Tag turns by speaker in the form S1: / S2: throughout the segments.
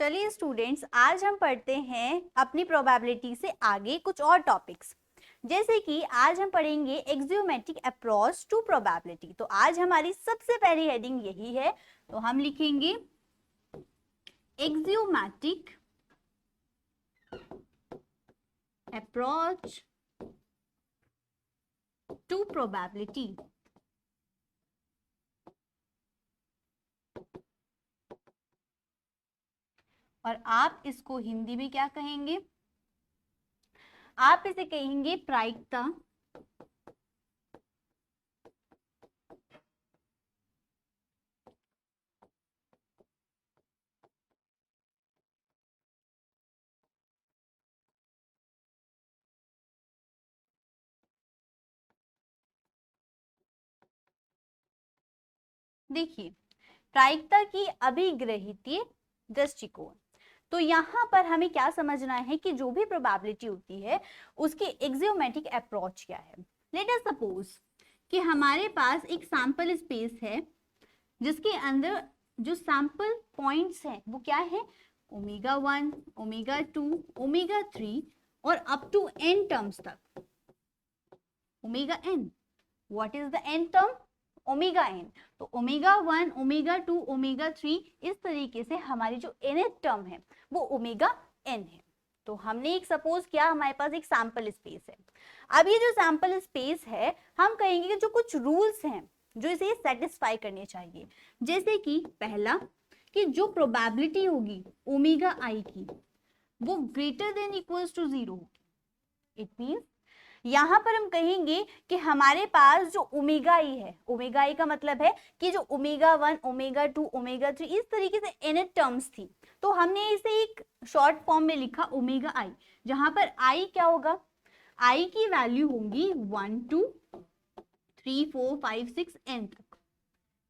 S1: चलिए स्टूडेंट्स, आज हम पढ़ते हैं अपनी प्रोबेबिलिटी से आगे कुछ और टॉपिक्स। जैसे कि आज हम पढ़ेंगे एक्सियोमेट्रिक अप्रोच टू प्रोबेबिलिटी। तो आज हमारी सबसे पहली हेडिंग यही है, तो हम लिखेंगे एक्सियोमेट्रिक अप्रोच टू प्रोबेबिलिटी। और आप इसको हिंदी में क्या कहेंगे? आप इसे कहेंगे प्रायिकता देखिए, प्रायिकता की अभिग्रहितीय दृष्टिकोण। तो यहाँ पर हमें क्या समझना है कि जो भी प्रोबेबिलिटी होती है उसकी एक्सियोमेट्रिक अप्रोच क्या है। लेट अस सपोज कि हमारे पास एक सैंपल स्पेस है जिसके अंदर जो सैंपल पॉइंट्स हैं वो क्या है, ओमेगा 1, ओमेगा 2, ओमेगा 3 और अप टू n टर्म्स तक। Omega n, what is the n term? Omega n। तो ओमेगा 1, ओमेगा 2, ओमेगा 3, इस तरीके से हमारी जो nth टर्म है वो ओमेगा n है। तो हमने एक सपोज किया, हमारे पास एक सैंपल स्पेस है। अब ये जो सैंपल स्पेस है, हम कहेंगे कि जो कुछ रूल्स हैं जो इसे सेटिस्फाई करने चाहिए। जैसे कि पहला, कि जो प्रोबेबिलिटी होगी ओमेगा आई की वो ग्रेटर देन इक्वल्स टू 0 होगी। इट मींस यहां पर हम कहेंगे कि हमारे पास जो ओमेगा आई है, ओमेगा आई का मतलब है कि जो ओमेगा 1, ओमेगा 2, ओमेगा 3, इस तरीके से n टर्म्स थी, तो हमने इसे एक शॉर्ट फॉर्म में लिखा ओमेगा आई, जहां पर आई क्या होगा, आई की वैल्यू होंगी 1, 2, 3, 4, 5, 6 n तक।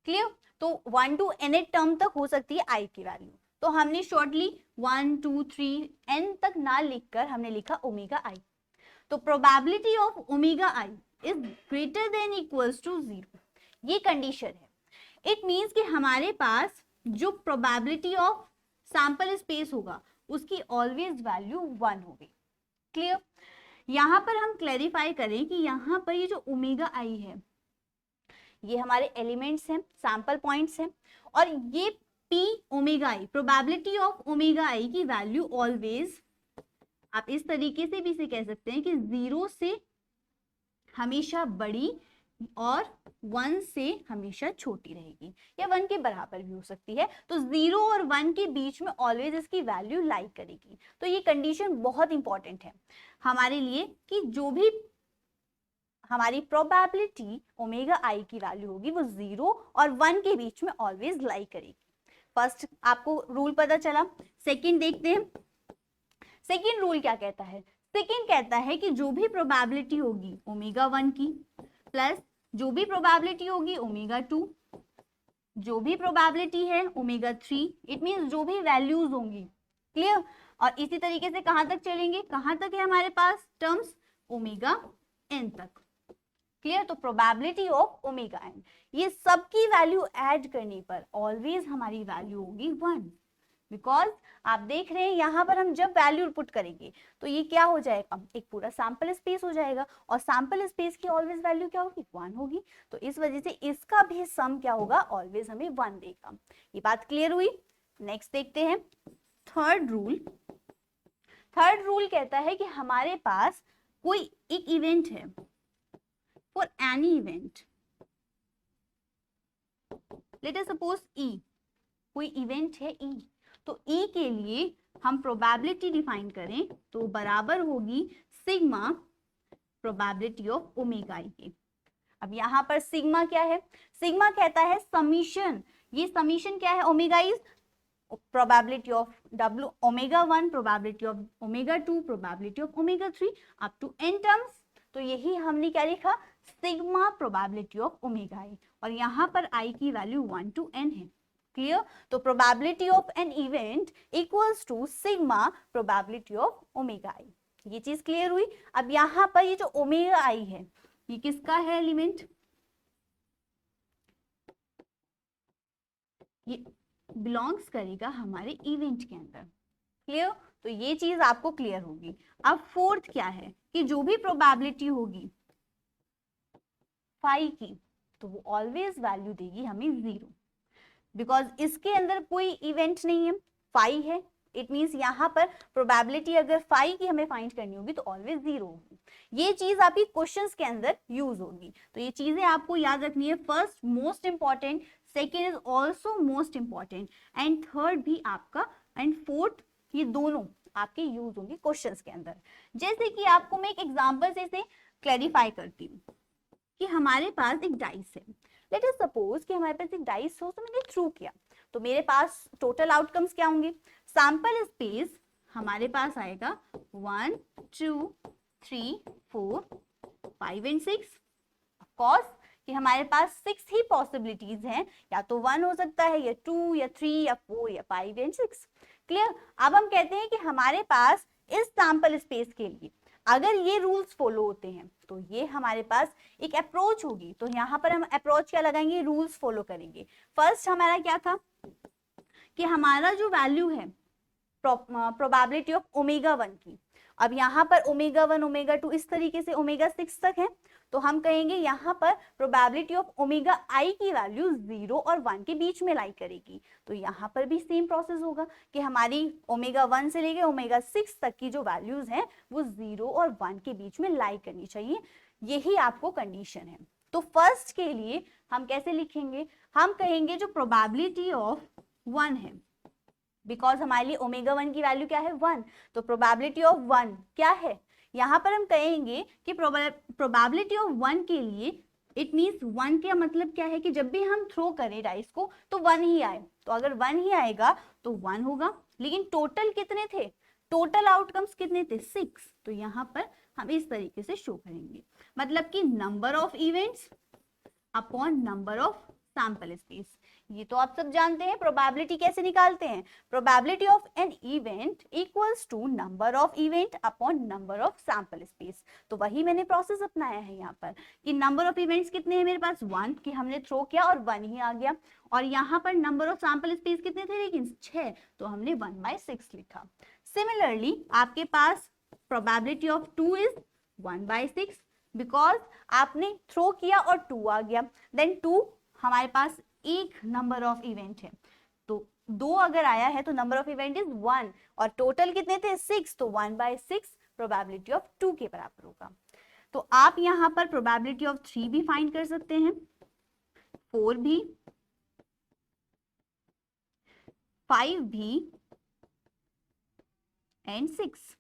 S1: क्लियर? तो 1 to n टर्म तक हो सकती है आई की वैल्यू। तो हमने शॉर्टली 1, 2, 3 n तक ना लिखकर हमने लिखा ओमेगा आई। तो probability of omega i is greater than equals to 0, ये कंडीशन है। इट मींस कि हमारे पास जो प्रोबेबिलिटी ऑफ सैंपल स्पेस होगा उसकी ऑलवेज वैल्यू 1 होगी। क्लियर? यहां पर हम क्लैरिफाई करें कि यहां पर ये जो ओमेगा आई है ये हमारे एलिमेंट्स हैं, सैंपल पॉइंट्स हैं, और ये P omega I, probability of omega आई की वैल्यू ऑलवेज, आप इस तरीके से भी इसे कह सकते हैं कि 0 से हमेशा बड़ी और 1 से हमेशा छोटी रहेगी, या 1 के बराबर भी हो सकती है। तो 0 और 1 के बीच में ऑलवेज इसकी वैल्यू लाई करेगी। तो ये कंडीशन बहुत इंपॉर्टेंट है हमारे लिए कि जो भी हमारी प्रोबेबिलिटी ओमेगा आई की वैल्यू होगी वो 0 और 1 के बीच में ऑलवेज लाई करेगी। फर्स्ट आपको रूल पता चला। सेकंड देखते हैं, सेकंड रूल क्या कहता है। सेकंड कहता है कि जो भी प्रोबेबिलिटी होगी ओमेगा 1 की प्लस जो भी प्रोबेबिलिटी होगी ओमेगा 2, जो भी प्रोबेबिलिटी है ओमेगा 3, इट मींस जो भी वैल्यूज होंगी। क्लियर? और इसी तरीके से कहां तक चलेंगे, कहां तक है हमारे पास टर्म्स, ओमेगा n तक। क्लियर? तो प्रोबेबिलिटी ऑफ ओमेगा n, ये सबकी वैल्यू ऐड करने पर ऑलवेज हमारी वैल्यू होगी 1। बिकॉज आप देख रहे हैं यहां पर हम जब वैल्यू पुट करेंगे तो ये क्या हो जाएगा, एक पूरा सैंपल स्पेस हो जाएगा, और सैंपल स्पेस की ऑलवेज वैल्यू क्या होगी, 1 होगी। तो इस वजह से इसका भी सम क्या होगा, ऑलवेज हमें 1 देगा। ये बात क्लियर हुई? नेक्स्ट देखते हैं थर्ड रूल। थर्ड रूल कहता है कि हमारे पास कोई एक इवेंट है, for any event, let us suppose E, कोई इवेंट है ई, तो ई के लिए हम प्रोबेबिलिटी डिफाइन करें तो बराबर होगी सिग्मा प्रोबेबिलिटी ऑफ ओमेगा आई के। अब यहां पर सिग्मा क्या है, सिग्मा कहता है समीशन, ये समीशन क्या है, omega is probability of W omega 1, probability of omega 2, probability of omega 3 up to n terms. तो यही हमने क्या लिखा, sigma probability of omega i, और यहां पर आई की वैल्यू 1 to n है। क्लियर? तो probability of an event equals to sigma probability of omega i. ये चीज क्लियर हुई? अब यहां पर ये जो ओमेगा आई है ये किसका है एलिमेंट, ये बिलोंग्स करेगा हमारे इवेंट के अंदर। क्लियर? तो ये चीज आपको क्लियर होगी। अब फोर्थ क्या है कि जो भी प्रोबेबिलिटी होगी फाई की, तो वो ऑलवेज वैल्यू देगी हमें 0, बिकॉज इसके अंदर कोई इवेंट नहीं है, फाई है। इट मीन्स यहाँ पर प्रोबेबिलिटी अगर फाई की हमें फाइंड करनी होगी तो ऑलवेज 0 होगी। ये चीज आपकी क्वेश्चंस के अंदर यूज होगी, तो ये चीजें आपको याद रखनी है। First most important, second is also most important, and third भी आपका, एंड फोर्थ, ये दोनों आपके यूज होंगे क्वेश्चंस के अंदर। जैसे कि आपको मैं एक एग्जांपल से क्लैरिफाई करती हूँ कि हमारे पास एक डाइस है। लेट अस सपोज कि हमारे पास एक डाइस हो, तो मैंने थ्रू किया, तो मेरे पास टोटल आउटकम्स क्या होंगे? सैंपल स्पेस हमारे पास आएगा 1 2 3 4 5 एंड 6। ऑफकोर्स कि हमारे पास 6 ही पॉसिबिलिटीज हैं, या तो 1 हो सकता है, या 2 या 3 या 4 या 5 एंड 6। क्लियर? अब हम कहते हैं कि हमारे पास इस सैंपल स्पेस के लिए अगर ये रूल्स फॉलो होते हैं तो ये हमारे पास एक अप्रोच होगी। तो यहाँ पर हम अप्रोच क्या लगाएंगे? रूल्स फॉलो करेंगे। फर्स्ट हमारा क्या था कि हमारा जो वैल्यू है प्रोबेबिलिटी ऑफ ओमेगा 1 की, अब यहाँ पर ओमेगा 1 ओमेगा 2 इस तरीके से ओमेगा 6 तक है, तो हम कहेंगे यहाँ पर प्रोबेबिलिटी ऑफ ओमेगा आई की वैल्यू 0 और 1 के बीच में लाई करेगी। तो यहाँ पर भी सेम प्रोसेस होगा कि हमारी ओमेगा 1 से लेके ओमेगा 6 तक की जो वैल्यूज हैं वो 0 और 1 के बीच में लाई करनी चाहिए। यही आपको कंडीशन है। तो फर्स्ट के लिए हम कैसे लिखेंगे? हम कहेंगे जो प्रोबेबिलिटी ऑफ 1 है, बिकॉज हमारे लिए ओमेगा 1 की वैल्यू क्या है? 1, तो प्रोबेबिलिटी ऑफ 1 क्या है? यहाँ पर हम कहेंगे कि प्रोबेबिलिटी ऑफ 1 के लिए इट मीन्स 1 का मतलब क्या है कि जब भी हम थ्रो करें डाइस को तो 1 ही आए। तो अगर 1 ही आएगा तो 1 होगा, लेकिन टोटल कितने थे? टोटल आउटकम्स कितने थे? 6। तो यहाँ पर हम इस तरीके से शो करेंगे, मतलब कि number of events upon number of sample space. ये तो आप सब जानते हैं प्रोबेबिलिटी कैसे निकालते हैं। Probability of an event equals to number of event upon number of sample space. तो वही मैंने प्रोसेस अपनाया है यहाँ पर कि नंबर ऑफ इवेंट्स कितने हैं मेरे पास? 1, कि हमने थ्रो किया और 1 ही आ गया, और यहाँ पर नंबर ऑफ सैंपल स्पेस कितने थे? लेकिन 6, तो हमने 1/6 लिखा। सिमिलरली आपके पास प्रोबेबिलिटी ऑफ 2 इज 1/6, बिकॉज आपने थ्रो किया और 2 आ गया। देन 2 हमारे पास एक नंबर ऑफ इवेंट है, तो 2 अगर आया है तो नंबर ऑफ इवेंट इज 1, और टोटल कितने थे? 6, तो 1/6 प्रोबेबिलिटी ऑफ 2 के बराबर होगा। तो आप यहाँ पर प्रोबेबिलिटी ऑफ 3 भी फाइंड कर सकते हैं, 4 भी, 5 भी, एंड 6।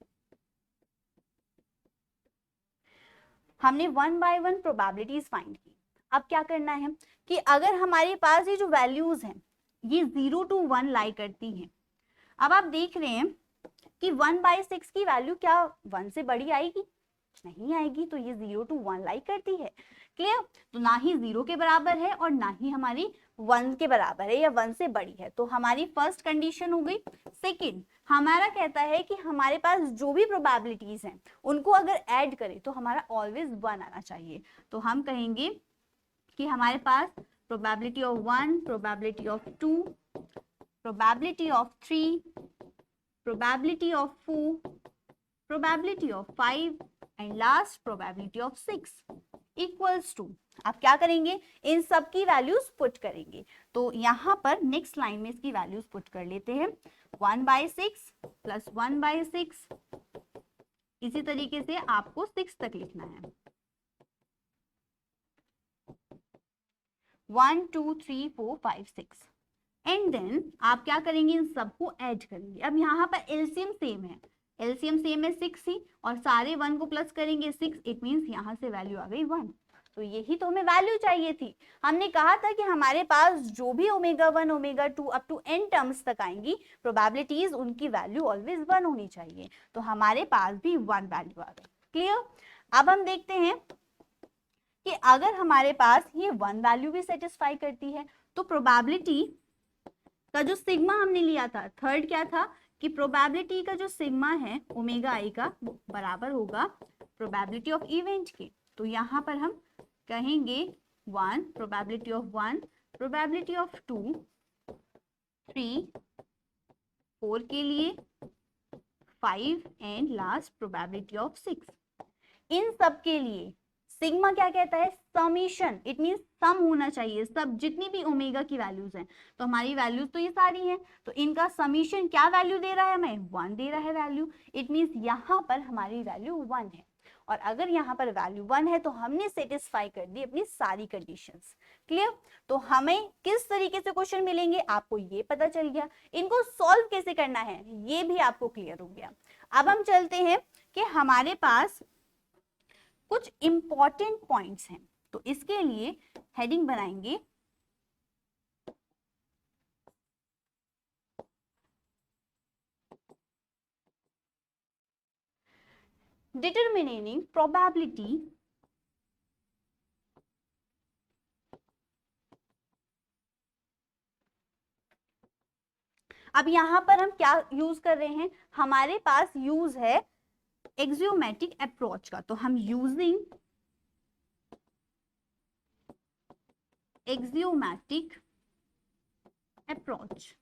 S1: हमने 1 बाय 1 प्रोबेबिलिटीज फाइंड की। अब क्या करना है कि अगर हमारे पास ये जो वैल्यूज हैं ये 0 to 1 लाई करती हैं, अब आप देख रहे हैं कि 1/6 की वैल्यू क्या 1 से बड़ी आएगी? नहीं आएगी, तो ये 0 to 1 लाई करती है। क्लियर? तो ना ही 0 के बराबर है और ना ही हमारी 1 के बराबर है या 1 से बड़ी है, तो हमारी फर्स्ट कंडीशन हो गई। सेकंड हमारा कहता है कि हमारे पास जो भी प्रोबेबिलिटीज हैं उनको अगर ऐड करें तो हमारा ऑलवेज 1 आना चाहिए। तो हम कहेंगे कि हमारे पास probability of 1, probability of 2, probability of 3, probability of 4, probability of 5 and last probability of 6 equals to, आप क्या करेंगे? इन सब की वैल्यूज पुट करेंगे। तो यहाँ पर नेक्स्ट लाइन में इसकी वैल्यूज पुट कर लेते हैं। 1/6 प्लस 1/6, इसी तरीके से आपको 6 तक लिखना है। 1 2 3 4 5 6, एंड देन आप क्या करेंगे? इन सबको ऐड करेंगे। अब यहाँ पर एलसीएम सेम है, एलसीएम सेम है 6 ही, और सारे 1 को प्लस करेंगे 6, इट मींस यहाँ से वैल्यू आ गई 1। तो यही तो हमें वैल्यू चाहिए थी। हमने कहा था कि हमारे पास जो भी omega 1 omega 2 up to n terms तक आएंगी प्रोबेबिलिटीज, उनकी वैल्यू ऑलवेज 1 होनी चाहिए। तो हमारे पास भी 1 वैल्यू आ गई। क्लियर? अब हम देखते हैं कि अगर हमारे पास ये 1 वैल्यू भी सेटिस्फाई करती है तो प्रोबेबिलिटी का जो सिग्मा हमने लिया था, थर्ड क्या था कि प्रोबेबिलिटी का जो सिग्मा है ओमेगा आई का वो बराबर होगा प्रोबेबिलिटी ऑफ इवेंट के। तो यहाँ पर हम कहेंगे 1, प्रोबेबिलिटी ऑफ 1, प्रोबेबिलिटी ऑफ 2, 3, 4 के लिए 5 एंड लास्ट प्रोबेबिलिटी ऑफ 6। इन सब के लिए सिग्मा क्या कहता है? समीशन। इट मींस सम होना चाहिए, सब जितनी भी ओमेगा की वैल्यूज हैं, तो हमारी वैल्यूज तो ये सारी हैं, तो इनका समीशन क्या वैल्यू दे रहा है हमें? 1 दे रहा है वैल्यू। इट मींस यहाँ पर हमारी वैल्यू 1 है, और अगर यहाँ पर वैल्यू 1 है तो हमने सेटिस्फाई कर दी अपनी सारी कंडीशंस। क्लियर? तो हमें किस तरीके से क्वेश्चन मिलेंगे आपको ये पता चल गया, इनको सॉल्व कैसे करना है ये भी आपको क्लियर हो गया। अब हम चलते हैं कि हमारे पास कुछ इंपॉर्टेंट पॉइंट्स हैं, तो इसके लिए हेडिंग बनाएंगे determining probability अब यहां पर हम क्या यूज कर रहे हैं? हमारे पास यूज है एक्सियोमेटिक अप्रोच का, तो हम यूजिंग एक्सियोमेटिक अप्रोच।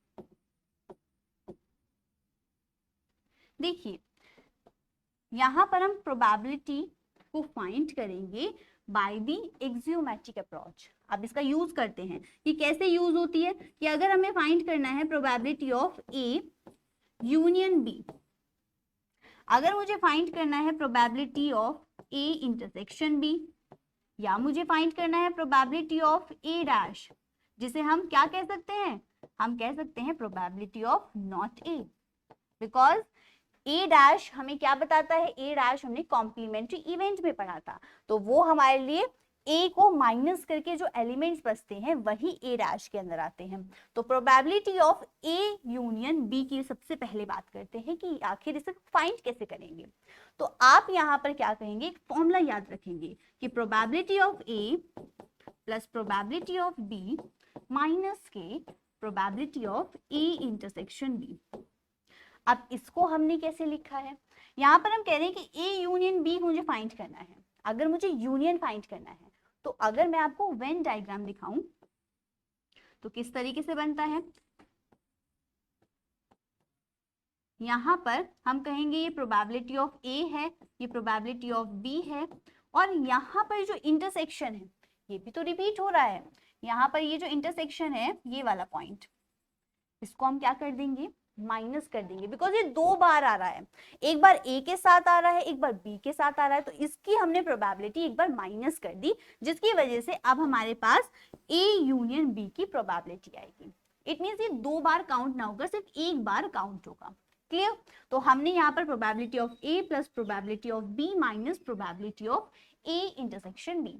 S1: देखिए यहां पर हम प्रोबेबिलिटी को फाइंड करेंगे बाय द एक्सियोमेटिक अप्रोच। अब इसका यूज करते हैं कि कैसे यूज होती है, कि अगर हमें फाइंड करना है probability of A union B, अगर मुझे फाइंड करना है probability of A intersection B, या मुझे फाइंड करना है प्रोबेबिलिटी ऑफ ए डैश, जिसे हम क्या कह सकते हैं? हम कह सकते हैं probability of not A, because A dash हमें क्या बताता है? ए डैश हमने कॉम्प्लीमेंट्री इवेंट में पढ़ा था, तो वो हमारे लिए ए को माइनस करके जो एलिमेंट्स बचते हैं वही ए डैश के अंदर आते हैं। तो probability of A union B की सबसे पहले बात करते हैं कि आखिर इसे फाइंड कैसे करेंगे। तो आप यहाँ पर क्या कहेंगे? एक फॉर्मूला याद रखेंगे कि probability of A plus probability of B minus के probability of A intersection B. अब इसको हमने कैसे लिखा है? यहाँ पर हम कह रहे हैं कि ए यूनियन बी मुझे फाइंड करना है। अगर मुझे यूनियन फाइंड करना है तो अगर मैं आपको वेन डायग्राम दिखाऊं तो किस तरीके से बनता है? यहाँ पर हम कहेंगे ये प्रोबेबिलिटी ऑफ ए है, ये प्रोबेबिलिटी ऑफ बी है, और यहाँ पर जो इंटरसेक्शन है ये भी तो रिपीट हो रहा है। यहाँ पर ये जो इंटरसेक्शन है ये वाला पॉइंट, इसको हम क्या कर देंगे? माइनस कर देंगे, बिकॉज ये 2 बार आ रहा है, एक बार ए के साथ आ रहा है, एक बार बी के साथ आ रहा है, तो इसकी हमने प्रोबेबिलिटी एक बार माइनस कर दी, जिसकी वजह से अब हमारे पास ए यूनियन बी की प्रोबेबिलिटी आएगी। इट मींस ये 2 बार काउंट ना होगा, सिर्फ एक बार काउंट होगा। क्लियर? तो हमने यहाँ पर probability of A plus probability of B minus probability of A intersection B.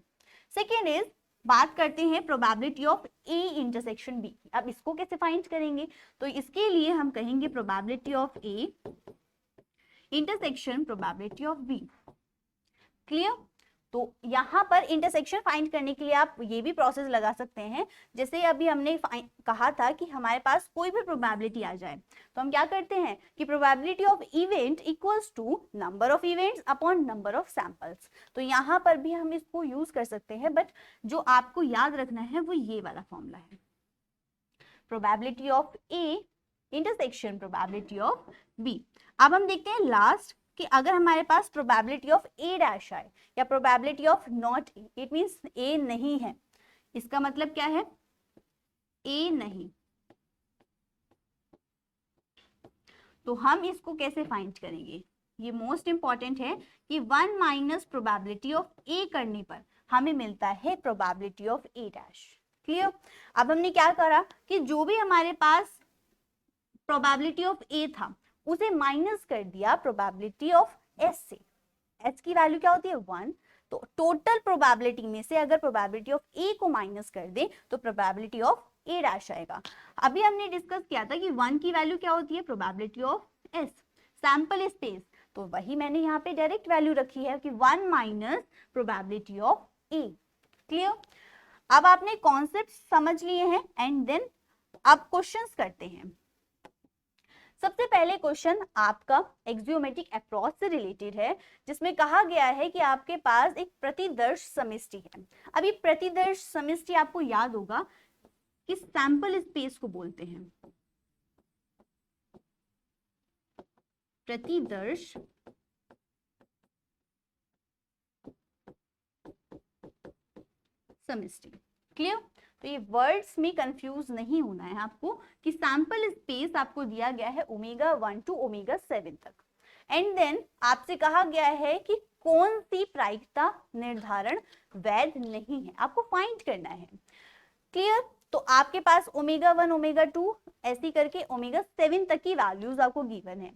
S1: Second is, बात करते हैं probability of A intersection B की। अब इसको कैसे फाइंड करेंगे? तो इसके लिए हम कहेंगे probability of A intersection probability of B. Clear? तो यहाँ पर इंटरसेक्शन फाइंड करने के लिए आप ये भी प्रोसेस लगा सकते हैं, जैसे अभी हमने कहा था कि हमारे पास कोई भी प्रोबेबिलिटी आ जाए तो हम क्या करते हैं कि probability of event equals to number of events upon number of samples. तो यहाँ पर भी हम इसको यूज कर सकते हैं, बट जो आपको याद रखना है वो ये वाला फॉर्मूला है, probability of A intersection probability of B. अब हम देखते हैं लास्ट कि अगर हमारे पास प्रोबेबिलिटी ऑफ ए डैश आए या probability of not A, it means A नहीं है, इसका मतलब क्या है? ए नहीं। तो हम इसको कैसे फाइंड करेंगे? ये मोस्ट इंपॉर्टेंट है कि 1 माइनस प्रोबेबिलिटी ऑफ ए करने पर हमें मिलता है probability of A dash. Clear? अब हमने क्या करा कि जो भी हमारे पास प्रोबेबिलिटी ऑफ ए था उसे माइनस कर दिया प्रोबेबिलिटी ऑफ एस से। एस की वैल्यू क्या होती है? 1। तो टोटल प्रोबेबिलिटी में से अगर प्रोबेबिलिटी ऑफ ए को माइनस कर दे तो प्रोबेबिलिटी ऑफ ए डैश आएगा। अभी हमने डिस्कस किया था कि 1 की वैल्यू क्या होती है? Probability of S, sample space, तो वही मैंने यहाँ पे डायरेक्ट वैल्यू रखी है कि 1 minus probability of A. Clear? अब आपने कॉन्सेप्ट समझ लिए हैं एंड देन अब क्वेश्चंस करते हैं। सबसे पहले क्वेश्चन आपका एक्सियोमेटिक अप्रोच से रिलेटेड है, जिसमें कहा गया है कि आपके पास एक प्रतिदर्श समष्टि है। अभी प्रतिदर्श समष्टि आपको याद होगा कि सैंपल स्पेस को बोलते हैं। प्रतिदर्श समष्टि। क्लियर? तो ये वर्ड्स में कंफ्यूज नहीं होना है आपको कि सैंपल स्पेस आपको दिया गया है ओमेगा 1 टू ओमेगा 7 तक, एंड देन आपसे कहा गया है कि कौन सी प्रायिकता निर्धारण वैध नहीं है, आपको फाइंड करना है। क्लियर? तो आपके पास ओमेगा 1 ओमेगा 2 ऐसी करके ओमेगा 7 तक की वैल्यूज आपको गिवन है।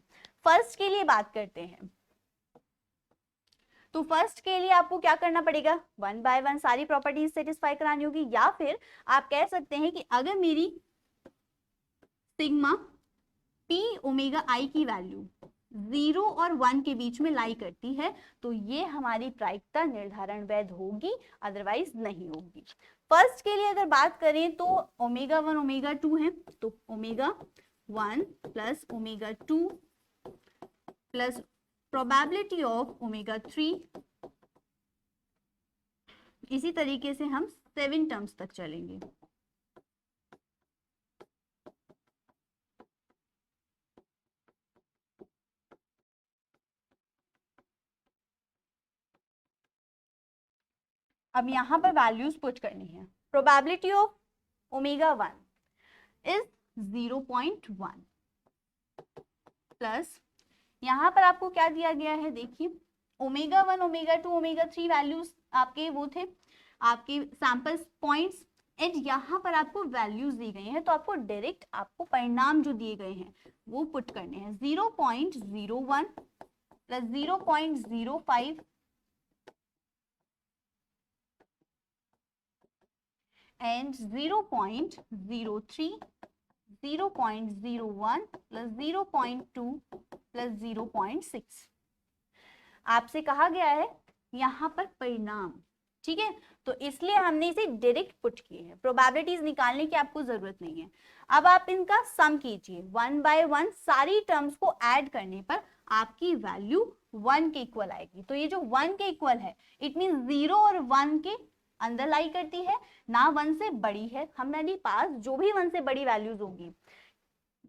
S1: फर्स्ट के लिए बात करते हैं, तो फर्स्ट के लिए आपको क्या करना पड़ेगा, 1 बाय 1 सारी प्रॉपर्टीज सेटिस्फाई करानी होगी, या फिर आप कह सकते हैं कि अगर मेरी सिग्मा पी ओमेगा आई की वैल्यू 0 और 1 के बीच में लाई करती है तो ये हमारी प्रायिकता निर्धारण वैध होगी, अदरवाइज नहीं होगी। फर्स्ट के लिए अगर बात करें तो ओमेगा 1 ओमेगा 2 है, तो omega 1 plus omega 2 plus probability of omega 3, इसी तरीके से हम 7 टर्म्स तक चलेंगे। अब यहां पर वैल्यूज पुट करनी है। Probability of omega 1 is 0.1 plus यहां पर आपको क्या दिया गया है, देखिए ओमेगा 1 ओमेगा 2 ओमेगा 3 वैल्यूज आपके वो थे आपके सैंपल पॉइंट्स, एंड यहाँ पर आपको वैल्यूज दी गई हैं, तो आपको डायरेक्ट आपको परिणाम जो दिए गए हैं वो पुट करने हैं। 0.01 प्लस 0.05 and 0.03, 0.01 plus 0.2 plus 0.6। आपसे कहा गया है यहाँ पर परिणाम, ठीक है, तो इसलिए हमने इसे डायरेक्ट पुट किए हैं, प्रोबेबिलिटीज निकालने की आपको जरूरत नहीं है। अब आप इनका सम कीजिए, 1 बाय 1 सारी टर्म्स को ऐड करने पर आपकी वैल्यू 1 के इक्वल आएगी। तो ये जो 1 के इक्वल है इट मीन 0 और 1 के अंदर लाई करती है, ना 1 से बड़ी है। हमारे पास जो भी 1 से बड़ी वैल्यूज होंगी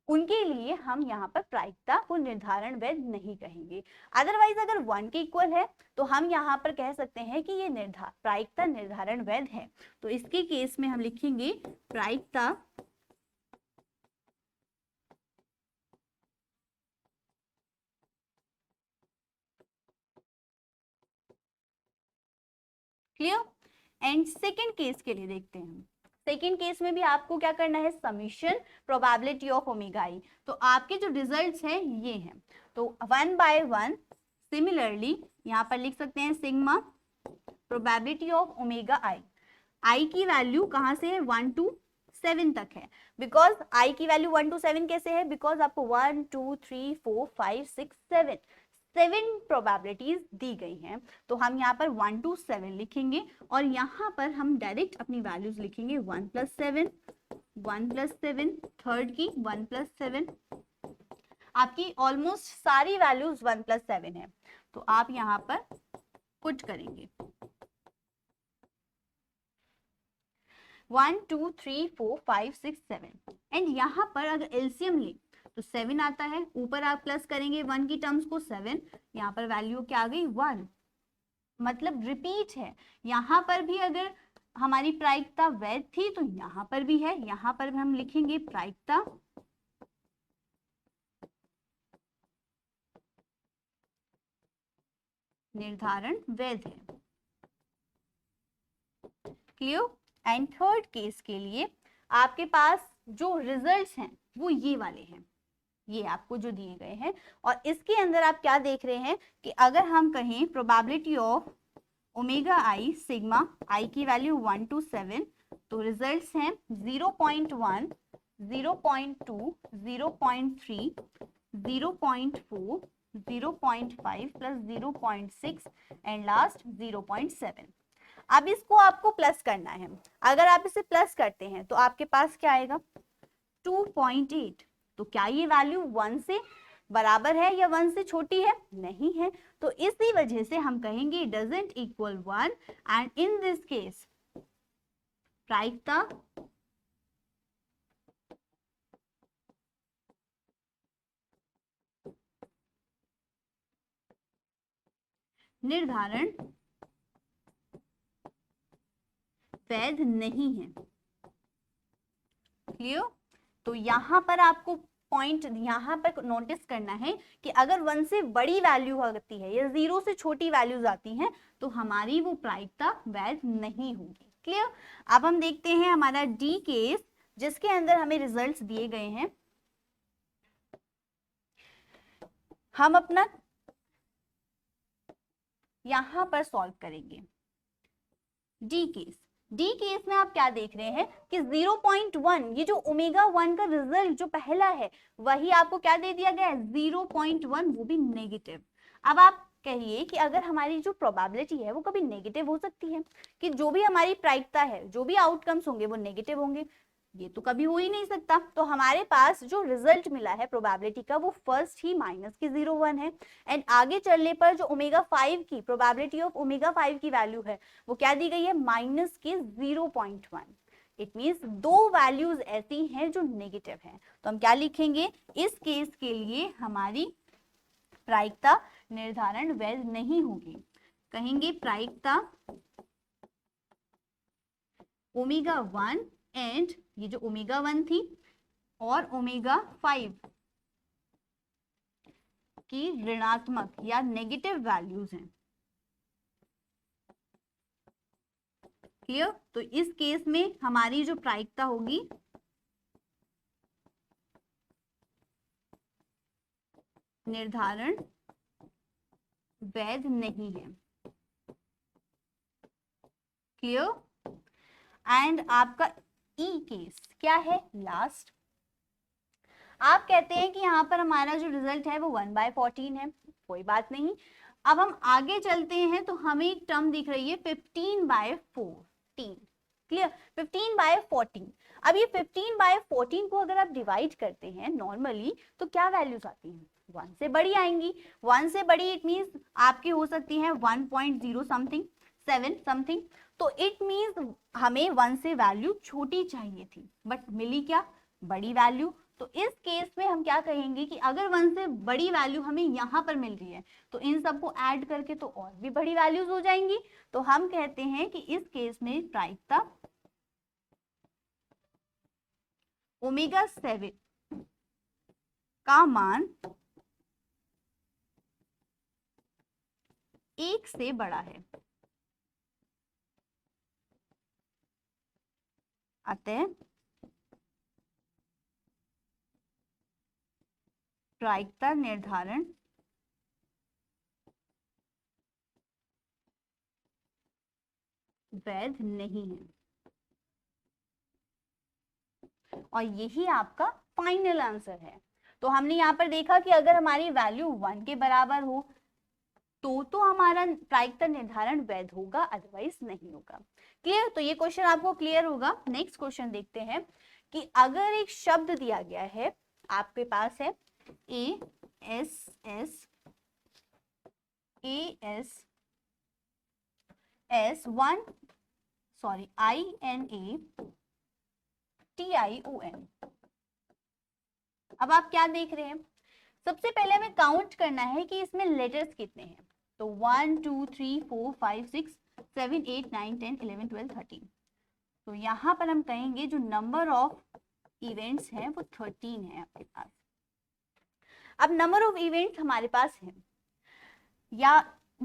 S1: उनके लिए हम यहाँ पर प्रायिकता को निर्धारण वैध नहीं कहेंगे। अदरवाइज अगर 1 के इक्वल है तो हम यहाँ पर कह सकते हैं कि ये प्रायिकता निर्धारण वैध है। तो इसके केस में हम लिखेंगे प्रायिकता क्लियर। एंड सेकेंड केस के लिए देखते हैं। सेकेंड केस में भी आपको क्या करना है, summation probability of omega i. तो आपके जो रिजल्ट्स हैं ये हैं, तो 1 बाय 1 सिमिलरली यहाँ पर लिख सकते हैं sigma probability of omega i. I की वैल्यू कहाँ से है, 1 to 7 तक है। बिकॉज आई की वैल्यू 1 to 7 कैसे है, बिकॉज आपको 1 2 3 4 5 6 7 प्रोबेबिलिटीज दी गई हैं, तो हम यहाँ पर 1 to 7 लिखेंगे और यहाँ पर हम डायरेक्ट अपनी वैल्यूज लिखेंगे 1 + 7, 1 + 7, थर्ड की 1 + 7। आपकी ऑलमोस्ट सारी वैल्यूज 1 + 7 है, तो आप यहाँ पर पुट करेंगे 1 2 3 4 5 6 7, एंड यहाँ पर अगर एलसीएम लें तो 7 आता है, ऊपर आप प्लस करेंगे 1 की टर्म्स को 7, यहाँ पर वैल्यू क्या आ गई 1, मतलब रिपीट है। यहाँ पर भी अगर हमारी प्रायिकता वैध थी तो यहाँ पर भी है, यहाँ पर भी हम लिखेंगे प्रायिकता निर्धारण वैध है। क्लियर। एंड थर्ड केस के लिए आपके पास जो रिजल्ट्स हैं वो ये वाले हैं, ये आपको जो दिए गए हैं, और इसके अंदर आप क्या देख रहे हैं कि अगर हम कहें probability of omega i sigma i की वैल्यू 1 to 7, तो रिजल्ट्स हैं 0.1, 0.2, 0.3, 0.4, 0.5 प्लस 0.6 एंड लास्ट 0.7। अब इसको आपको प्लस करना है। अगर आप इसे प्लस करते हैं तो आपके पास क्या आएगा 2.8। तो क्या ये वैल्यू 1 से बराबर है या 1 से छोटी है, नहीं है, तो इसी वजह से हम कहेंगे doesn't equal 1, and in this case प्रायिकता निर्धारण वैध नहीं है। क्लियर? तो यहां पर आपको पॉइंट यहां पर नोटिस करना है कि अगर 1 से बड़ी वैल्यू आती है या 0 से छोटी वैल्यूज आती हैं तो हमारी वो प्रायिकता वैध नहीं होगी। क्लियर? अब हम देखते हैं हमारा डी केस, जिसके अंदर हमें रिजल्ट्स दिए गए हैं। हम अपना यहां पर सॉल्व करेंगे डी केस। डी केस में आप क्या देख रहे हैं कि 0.1, ये जो ओमेगा 1 का रिजल्ट जो पहला है वही आपको क्या दे दिया गया है 0.1, वो भी नेगेटिव। अब आप कहिए कि अगर हमारी जो प्रोबेबिलिटी है वो कभी नेगेटिव हो सकती है, कि जो भी हमारी प्रायिकता है, जो भी आउटकम्स होंगे वो नेगेटिव होंगे? ये तो कभी हो ही नहीं सकता। तो हमारे पास जो रिजल्ट मिला है प्रोबेबिलिटी का वो फर्स्ट ही माइनस की 0.1 है, एंड आगे चलने पर जो ओमेगा 5 की प्रोबेबिलिटी ऑफ ओमेगा 5 की वैल्यू है वो क्या दी गई है माइनस की 0.1। इट मीन्स दो वैल्यूज ऐसी हैं जो नेगेटिव हैं। तो हम क्या लिखेंगे इस केस के लिए हमारी प्रायिकता निर्धारण वैध नहीं होगी। कहेंगे प्रायिकता ओमेगा 1 एंड ये जो ओमेगा 1 थी और ओमेगा 5 की ऋणात्मक या नेगेटिव वैल्यूज हैं। क्लियर? तो इस केस में हमारी जो प्रायिकता होगी निर्धारण वैध नहीं है। क्लियर? एंड आपका ई केस क्या है लास्ट। आप कहते हैं कि यहाँ पर हमारा जो रिजल्ट है वो 1/14 है, कोई बात नहीं। अब हम आगे चलते हैं तो हमें एक टर्म दिख रही है 15/14। क्लियर? 15/14। अब ये 15/14 को अगर आप डिवाइड करते हैं नॉर्मली तो क्या वैल्यूज आती हैं 1 से बड़ी आएंगी। 1 से बड़ी इट मीन्स आपकी हो सकती है 1.0 समथिंग 7 समथिंग। तो इट मीन्स हमें 1 से वैल्यू छोटी चाहिए थी, बट मिली क्या बड़ी वैल्यू। तो इस केस में हम क्या कहेंगे कि अगर 1 से बड़ी वैल्यू हमें यहाँ पर मिल रही है तो इन सबको ऐड करके तो और भी बड़ी वैल्यूज हो जाएंगी। तो हम कहते हैं कि इस केस में प्रायिकता ओमेगा 7 का मान 1 से बड़ा है, अतः प्रायिकता निर्धारण वैध नहीं है। और यही आपका फाइनल आंसर है। तो हमने यहाँ पर देखा कि अगर हमारी वैल्यू 1 के बराबर हो तो हमारा प्रायिकता निर्धारण वैध होगा, अदरवाइज नहीं होगा। क्लियर? तो ये क्वेश्चन आपको क्लियर होगा। नेक्स्ट क्वेश्चन देखते हैं कि अगर एक शब्द दिया गया है, आपके पास है INATION। अब आप क्या देख रहे हैं, सबसे पहले हमें काउंट करना है कि इसमें लेटर्स कितने हैं। तो 1 2 3 4 5 6 7 8 9 10 11 12 13। तो यहाँ पर हम कहेंगे जो नंबर ऑफ इवेंट्स हैं वो 13 है आपके पास। अब नंबर ऑफ इवेंट्स हमारे पास है, या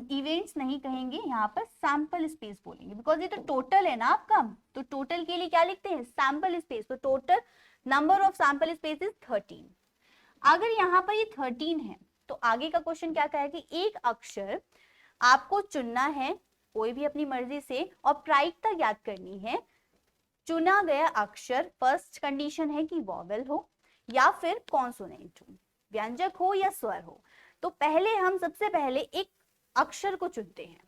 S1: इवेंट्स नहीं कहेंगे, यहाँ पर सैंपल स्पेस बोलेंगे, बिकॉज ये तो टोटल है ना आपका। तो टोटल के लिए क्या लिखते हैं सैंपल स्पेस। तो total number of sample space is 13। अगर यहाँ पर ये 13 है तो आगे का क्वेश्चन क्या कहा है कि एक अक्षर आपको चुनना है कोई भी अपनी मर्जी से और प्रायिकता ज्ञात करनी है। चुना गया अक्षर फर्स्ट कंडीशन है कि वॉवेल हो या फिर कॉन्सोनेंट हो, व्यंजक हो या स्वर हो। तो पहले हम सबसे पहले एक अक्षर को चुनते हैं।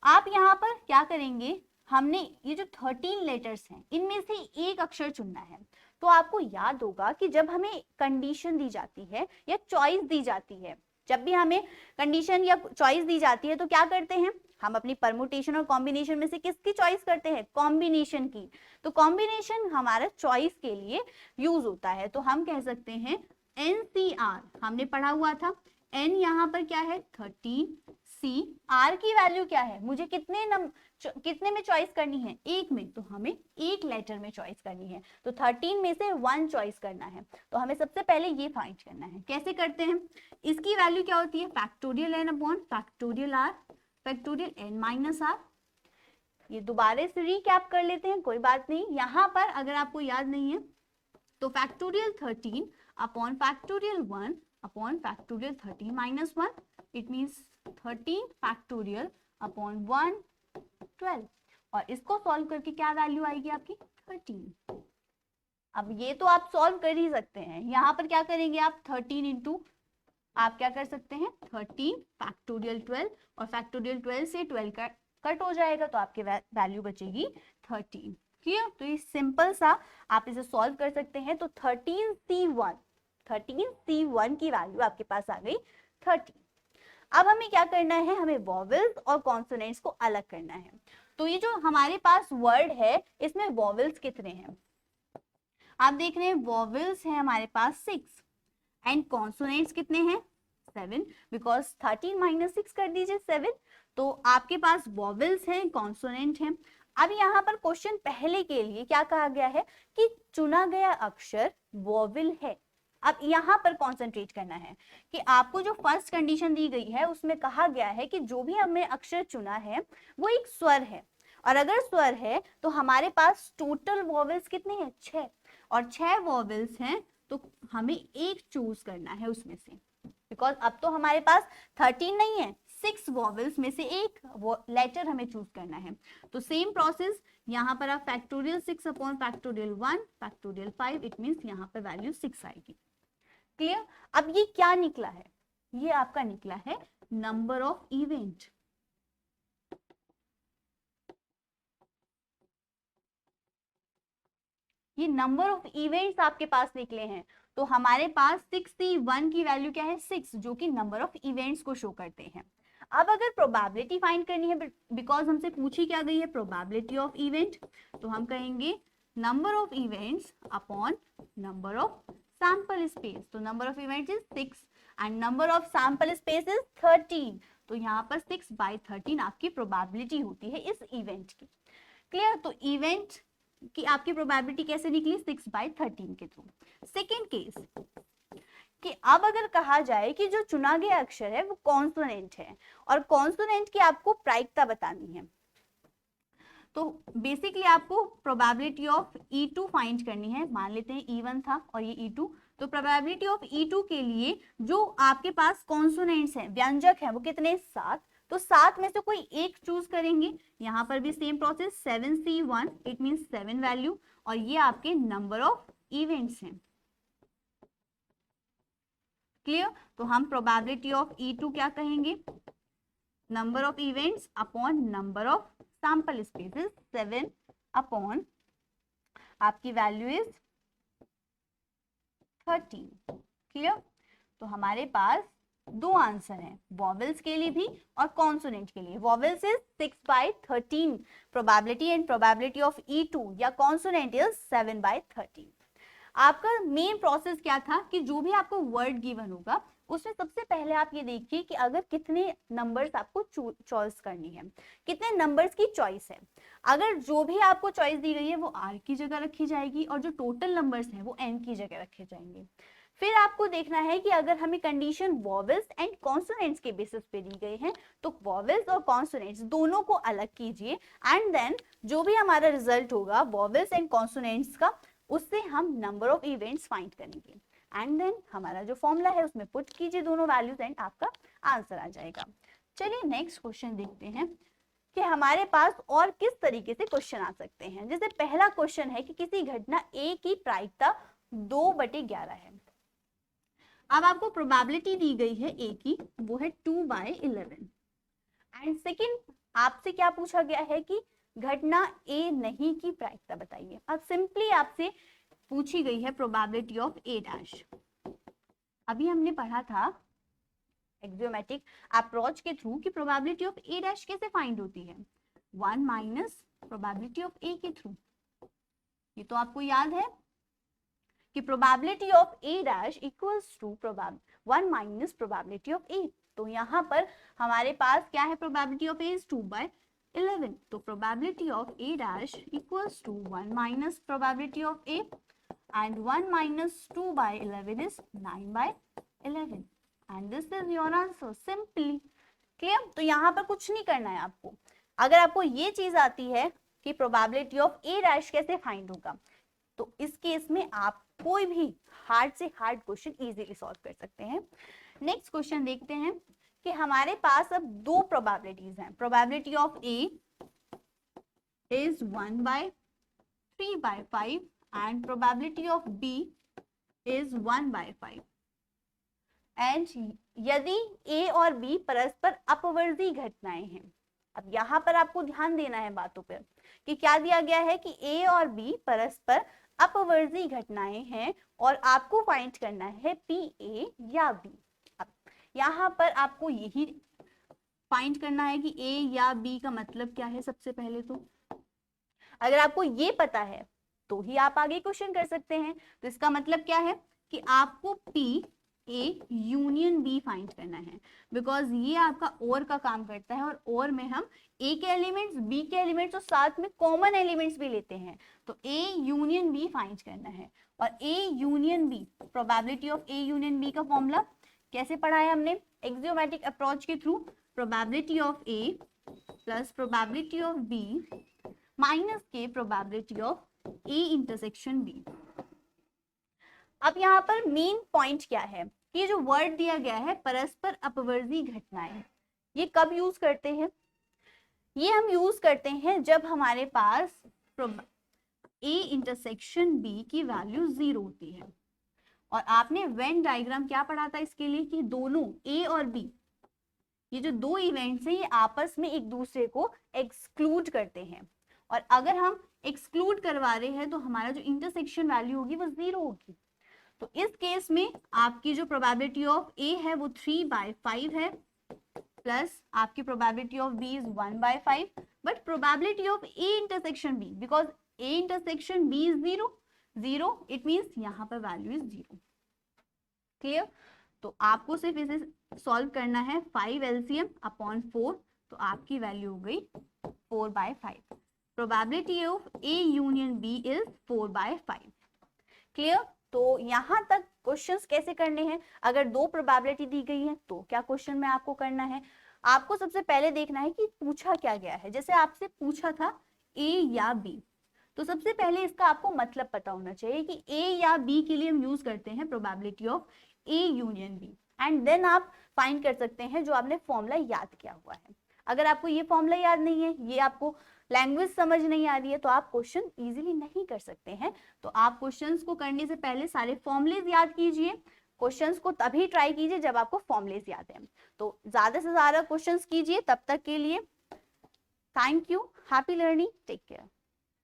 S1: आप यहाँ पर क्या करेंगे, हमने ये जो 13 लेटर्स हैं इनमें से एक अक्षर चुनना है। तो आपको याद होगा कि जब हमें कंडीशन दी जाती है या चॉइस दी जाती है, जब भी हमें कंडीशन या चॉइस दी जाती है तो क्या करते हैं हम अपनी परमुटेशन और कॉम्बिनेशन में से किसकी चॉइस करते हैं, कॉम्बिनेशन की। तो कॉम्बिनेशन हमारा चॉइस के लिए यूज होता है। तो हम कह सकते हैं NCR, हमने पढ़ा हुआ था N यहाँ पर क्या है 13, सी, आर की वैल्यू क्या है, मुझे कितने में चॉइस करनी है, एक में, तो हमें एक लेटर में चॉइस करनी है, तो 13 में से 1 चॉइस करना है। तो हमें सबसे पहले ये फाइंड करना है। कैसे करते हैं, इसकी वैल्यू क्या होती है, factorial n upon factorial r factorial n minus r. ये दोबारा से रिकैप कर लेते हैं, कोई बात नहीं। यहाँ पर अगर आपको याद नहीं है तो factorial 13 upon factorial 1 upon factorial 13 minus 1, it means 13 factorial upon 1 12, और इसको सॉल्व करके क्या वैल्यू आएगी आपकी 13। अब ये तो आप सॉल्व कर ही सकते हैं, यहाँ पर क्या करेंगे आप 13 इंटू, आप क्या कर सकते हैं 13 फैक्टोरियल 12, और फैक्टोरियल 12 से 12 का कट हो जाएगा तो आपके वैल्यू बचेगी 13। क्लियर, तो ये सिंपल सा आप इसे सॉल्व कर सकते हैं। तो 13C1 की वैल्यू आपके पास आ गई 13। अब हमें क्या करना है, हमें वॉवेल्स और कॉन्सोनेंट्स को अलग करना है। तो ये जो हमारे पास वर्ड है इसमें वॉवेल्स कितने हैं, आप देख रहे हैं वॉवेल्स हैं हमारे पास 6 एंड कॉन्सोनेंट्स कितने हैं 7, बिकॉज 13 माइनस 6 कर दीजिए 7, तो आपके पास वॉवेल्स हैं कॉन्सोनेंट हैं। अब यहाँ पर क्वेश्चन पहले के लिए क्या कहा गया है कि चुना गया अक्षर वॉवेल है। अब यहाँ पर कॉन्सेंट्रेट करना है कि आपको जो फर्स्ट कंडीशन दी गई है उसमें कहा गया है कि जो भी हमने अक्षर चुना है वो एक स्वर है, और अगर स्वर है तो हमारे पास टोटल वॉवेल्स कितने हैं 6, और 6 वॉवेल्स हैं तो हमें एक चूज करना है उसमें से, बिकॉज अब तो हमारे पास 13 नहीं है, 6 वॉवेल्स में से एक लेटर हमें चूज करना है। तो सेम प्रोसेस यहाँ पर आप factorial 6 upon factorial 1 factorial 5, it means यहाँ पर वैल्यू 6 आएगी। क्लियर, अब ये क्या निकला है, ये आपका निकला है नंबर ऑफ इवेंट। ये नंबर ऑफ इवेंट्स आपके पास निकले हैं, तो हमारे पास 6C1 की वैल्यू क्या है 6, जो कि नंबर ऑफ इवेंट्स को शो करते हैं। अब अगर प्रोबेबिलिटी फाइंड करनी है, बिकॉज हमसे पूछी क्या गई है प्रोबेबिलिटी ऑफ इवेंट, तो हम कहेंगे number of events upon number of sample space. तो number of events is 6 and number of sample space is 13, तो यहाँ पर 6/13 आपकी प्रोबेबिलिटी होती है इस इवेंट की। क्लियर, तो इवेंट कि आपकी प्रोबेबिलिटी कैसे निकली 6/13 के थ्रू। सेकेंड केस कि अब अगर कहा जाए कि जो चुना गया अक्षर है वो कॉन्सोनेंट है और कॉन्सोनेंट की आपको प्रायिकता बतानी है, तो बेसिकली आपको प्रोबेबिलिटी ऑफ E2 फाइंड करनी है। मान लेते हैं E1 था और ये E2, तो प्रोबेबिलिटी ऑफ E2 के लिए जो आपके पास कॉन्सोनेंट्स हैं व्यंजक हैं वो कितने 7, तो 7 में से कोई एक चूज करेंगे। यहाँ पर भी same process 7C1, it means 7 value, और ये आपके नंबर ऑफ इवेंट्स हैं। क्लियर, तो हम प्रोबेबिलिटी ऑफ E2 क्या कहेंगे number of events upon number of sample spaces, 7 upon आपकी वैल्यू इज 13। क्लियर, तो हमारे पास दो आंसर हैं वॉवेल्स के लिए भी और कॉन्सोनेंट के लिए। Vowels is 6/13 probability and probability of E2 या कॉन्सोनेंट इज 7/13। आपका मेन प्रोसेस क्या था कि जो भी आपको वर्ड गिवन होगा उसमें सबसे पहले आप ये देखिए कि अगर कितने नंबर्स आपको चॉइस करनी है, कितने नंबर्स की चॉइस है। अगर जो भी आपको चॉइस दी गई है वो R की जगह रखी जाएगी और जो टोटल नंबर्स हैं वो N की जगह रखे जाएंगे। फिर आपको देखना है कि अगर हमें कंडीशन वॉवेल्स एंड कॉन्सोनेंट्स के बेसिस पे दी गई है तो वॉवेल्स और कॉन्सोनेंट्स दोनों को अलग कीजिए एंड देन जो भी हमारा रिजल्ट होगा वॉवेल्स एंड कॉन्सोनेंट्स का, उससे हम नंबर ऑफ इवेंट्स फाइंड करेंगे एंड देन हमारा जो फॉर्मूला है उसमें पुट कीजिए दोनों वैल्यूज एंड आपका आंसर आ जाएगा। चलिए नेक्स्ट क्वेश्चन देखते हैं कि हमारे पास और किस तरीके से क्वेश्चन आ सकते हैं। जैसे पहला क्वेश्चन है कि किसी घटना A की प्रायिकता 2/11 है। अब आपको प्रोबेबिलिटी दी गई है A की, वो है 2/11 एंड सेकेंड आपसे क्या पूछा गया है कि घटना A नहीं की प्रायिकता बताइए। अब सिंपली आपसे पूछी गई है प्रोबेबिलिटी ऑफ A'। अभी हमने पढ़ा था एक्सियोमेटिक अप्रोच के थ्रू कि प्रोबेबिलिटी ऑफ A' कैसे फाइंड होती है, 1 माइनस प्रोबेबिलिटी ऑफ A के थ्रू। ये तो आपको याद है कि probability of A dash equals to 1 minus probability of A. तो यहाँ पर हमारे पास क्या है, प्रोबेबिलिटी ऑफ ए इज 2/11, तो probability of A dash equals to 1 minus probability of A and 1 minus 2/11 is 9/11 and this is your answer simply clear। तो यहाँ पर कुछ नहीं करना है आपको। अगर आपको ये चीज आती है कि प्रोबेबिलिटी ऑफ ए डैश कैसे फाइंड होगा, तो इस केस में आप कोई भी हार्ड से हार्ड क्वेश्चन इजीली सॉल्व कर सकते हैं। नेक्स्ट क्वेश्चन देखते हैं कि हमारे पास अब दो प्रोबेबिलिटीज हैं। Probability of A is 1/3/5 and probability of B is 1/5 and यदि A और B परस्पर अपवर्ती घटनाएं हैं। अब यहाँ पर आपको ध्यान देना है बातों पर कि क्या दिया गया है कि A और B परस्पर अपवर्ती घटनाएं हैं और आपको फाइंड करना है P A या B। अब यहाँ पर आपको यही फाइंड करना है कि A या B का मतलब क्या है। सबसे पहले तो अगर आपको ये पता है तो ही आप आगे क्वेश्चन कर सकते हैं। तो इसका मतलब क्या है कि आपको P A union B find करना है, बिकॉज ये आपका और का काम करता है और में हम A के एलिमेंट्स, B के एलिमेंट्स और साथ में कॉमन एलिमेंट्स भी लेते हैं। तो A यूनियन B फाइंड करना है और A union B, probability of A union B का फॉर्मूला कैसे पढ़ा है हमने, एक्सियोमेटिक अप्रोच के through, probability of A plus probability of B minus के probability of A intersection B। अब यहाँ पर मेन पॉइंट क्या है कि ये जो वर्ड दिया गया है परस्पर अपवर्ती घटनाएं, ये कब यूज करते हैं, ये हम यूज करते हैं जब हमारे पास A इंटरसेक्शन B की वैल्यू 0 होती है। और आपने वेन डायग्राम क्या पढ़ा था इसके लिए कि दोनों A और B, ये जो दो इवेंट्स हैं, ये आपस में एक दूसरे को एक्सक्लूड करते हैं और अगर हम एक्सक्लूड करवा रहे हैं तो हमारा जो इंटरसेक्शन वैल्यू होगी वो 0 होगी। तो इस केस में आपकी जो प्रोबेबिलिटी ऑफ A है वो 3/5 है प्लस आपकी probability of B is 1/5, but probability of A intersection B, because A intersection B is 0, it means यहाँ पर वैल्यू इज 0। क्लियर। तो आपको सिर्फ इसे सॉल्व करना है 5 LCM अपॉन 4, तो आपकी वैल्यू हो गई 4/5। Probability of A union B is 4/5। Clear. तो यहाँ तक क्वेश्चंस कैसे करने हैं, अगर दो प्रोबेबिलिटी दी गई है तो क्या क्वेश्चन में आपको करना है, आपको सबसे पहले देखना है कि पूछा क्या गया है। जैसे आपसे पूछा था A या B, तो सबसे पहले इसका आपको मतलब पता होना चाहिए कि A या B के लिए हम यूज करते हैं probability of A union B, and then आप फाइंड कर सकते हैं जो आपने फॉर्मूला याद किया हुआ है। अगर आपको ये फॉर्मूला याद नहीं है, ये आपको लैंग्वेज समझ नहीं आ रही है, तो आप क्वेश्चन इजीली नहीं कर सकते हैं। तो आप क्वेश्चंस को करने से पहले सारे फॉर्मूलेज याद कीजिए। क्वेश्चंस को तभी ट्राई कीजिए जब आपको फॉर्मूलेज याद है। तो ज्यादा से ज्यादा क्वेश्चंस कीजिए। तब तक के लिए thank you, happy learning, take care.